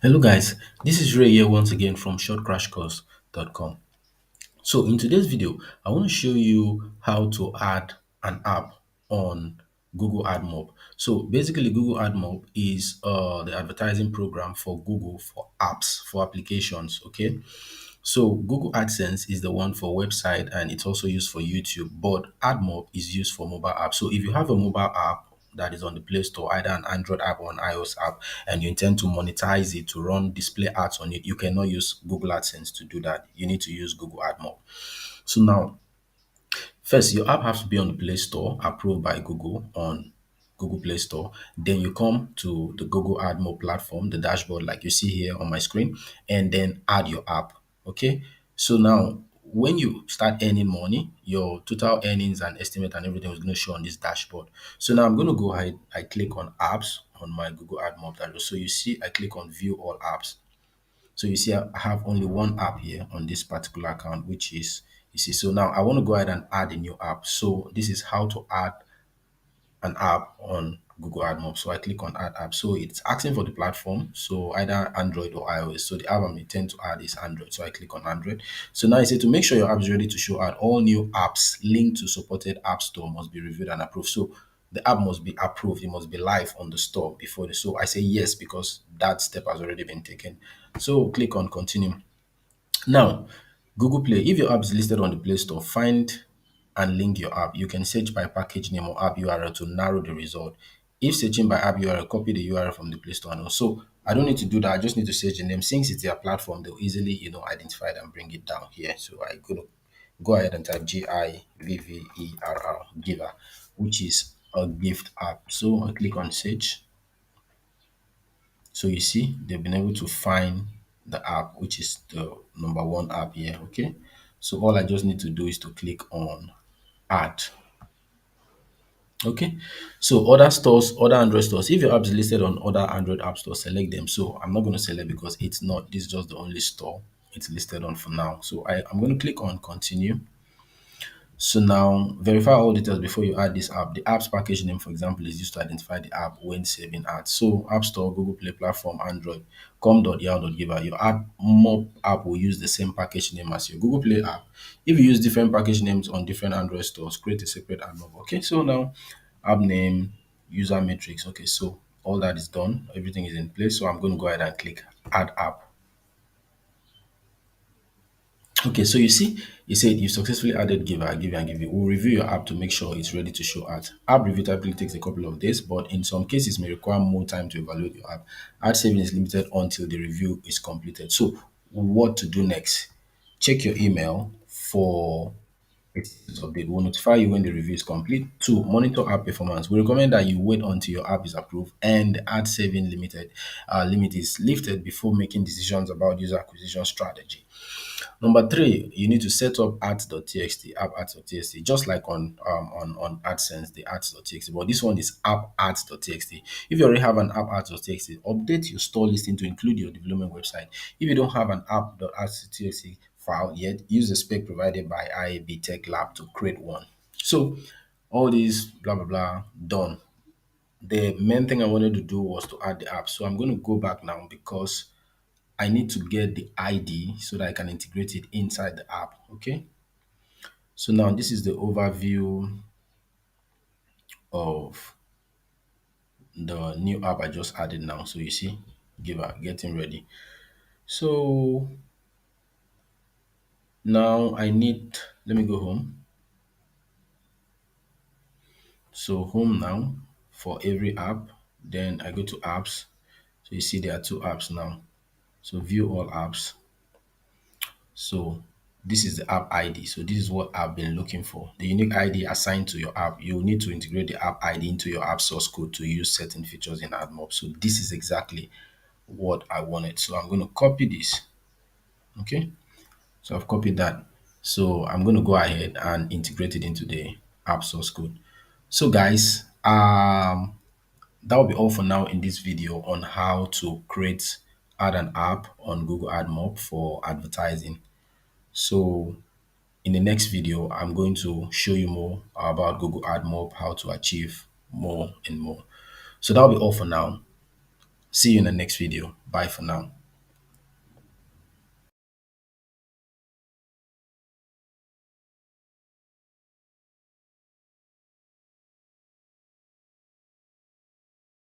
Hello guys, this is Ray here once again from shortcrashcourse.com. So in today's video, I want to show you how to add an app on Google AdMob. So basically Google AdMob is the advertising program for Google for apps, for applications, okay? So Google AdSense is the one for website and it's also used for YouTube, but AdMob is used for mobile apps. So if you have a mobile app that is on the Play Store, either an Android app or an iOS app, and you intend to monetize it to run display ads on it, you cannot use Google AdSense to do that. You need to use Google AdMob. So now, first, your app has to be on the Play Store, approved by Google on Google Play Store. Then you come to the Google AdMob platform, the dashboard like you see here on my screen, and then add your app. Okay. So now, when you start earning money, your total earnings and estimate and everything is going to show on this dashboard. So now I'm going to go ahead, I click on apps on my Google AdMob dashboard. So you see, I click on view all apps. So you see, I have only one app here on this particular account, which is, you see, so now I want to go ahead and add a new app. So this is how to add an app on Google AdMob. So I click on add app. So it's asking for the platform. So either Android or iOS. So the app I'm intend to add is Android. So I click on Android. So now I say to make sure your app is ready to show out, all new apps linked to supported app store must be reviewed and approved. So the app must be approved. It must be live on the store before the, so I say yes because that step has already been taken. So click on continue. Now, Google Play, if your app is listed on the Play Store, find and link your app. You can search by package name or app URL to narrow the result. If searching by app URL, copy the URL from the Play Store. And also, I don't need to do that. I just need to search the name. Since it's their platform, they'll easily, identify it and bring it down here. So I go ahead and type GIVVERR, Giver, which is a gift app. So I click on search. So you see, they've been able to find the app, which is the number one app here. Okay. So all I just need to do is to click on add. Okay. So other stores, other Android stores, if your app is listed on other Android app stores, select them. So I'm not going to select because it's not, this is just the only store it's listed on for now. So I'm going to click on continue. So now verify all details before you add this app. The app's package name, for example, is used to identify the app when saving ads. So App Store, Google Play platform, Android, com.yahoo.giver. Your AdMob app will use the same package name as your Google Play app. If you use different package names on different Android stores, create a separate AdMob. Okay, so now app name, user metrics. Okay, so all that is done. Everything is in place. So I'm going to go ahead and click add app. Okay, so you see, you said you successfully added Giver, give and give you. We'll review your app to make sure it's ready to show ads. App review typically takes a couple of days, but in some cases may require more time to evaluate your app. Ad saving is limited until the review is completed. So what to do next? Check your email for a status update. We'll notify you when the review is complete. Two, monitor app performance. We recommend that you wait until your app is approved and the ad saving limit is lifted before making decisions about user acquisition strategy. Number three, you need to set up ads.txt, app ads.txt, just like on AdSense, the ads.txt, but this one is app ads.txt. If you already have an app ads.txt, update your store listing to include your development website. If you don't have an app.ads.txt file yet, use the spec provided by IAB Tech Lab to create one. So all these blah blah blah done. The main thing I wanted to do was to add the app. So I'm going to go back now because I need to get the ID so that I can integrate it inside the app. Okay. So now this is the overview of the new app I just added now. So you see, Giver, getting ready. So now let me go home. So home now for every app. Then I go to apps. So you see there are two apps now. So view all apps. So this is the app ID. So this is what I've been looking for. The unique ID assigned to your app. You will need to integrate the app ID into your app source code to use certain features in AdMob. So this is exactly what I wanted. So I'm going to copy this. Okay. So I've copied that. So I'm going to go ahead and integrate it into the app source code. So guys, that will be all for now in this video on how to add an app on Google AdMob for advertising. So in the next video, I'm going to show you more about Google AdMob, how to achieve more and more. So that'll be all for now. See you in the next video. Bye for now.